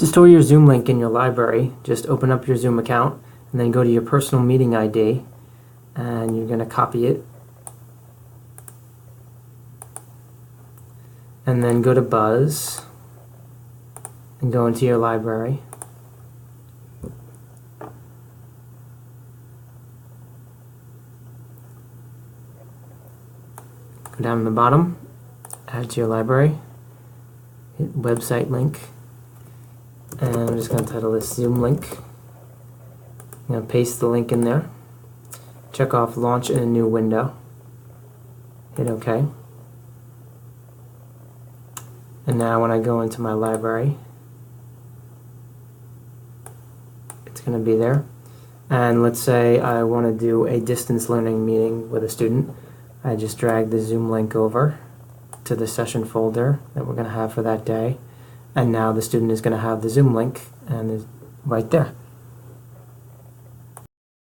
To store your Zoom link in your library, just open up your Zoom account and then go to your personal meeting ID, and you're going to copy it. And then go to Buzz and go into your library. Go down to the bottom, add to your library, hit website link, and I'm just going to title this Zoom link. I'm going to paste the link in there, check off launch in a new window, hit OK. And now when I go into my library, it's going to be there. And let's say I want to do a distance learning meeting with a student. I just drag the Zoom link over to the session folder that we're going to have for that day. And now the student is going to have the Zoom link and is right there.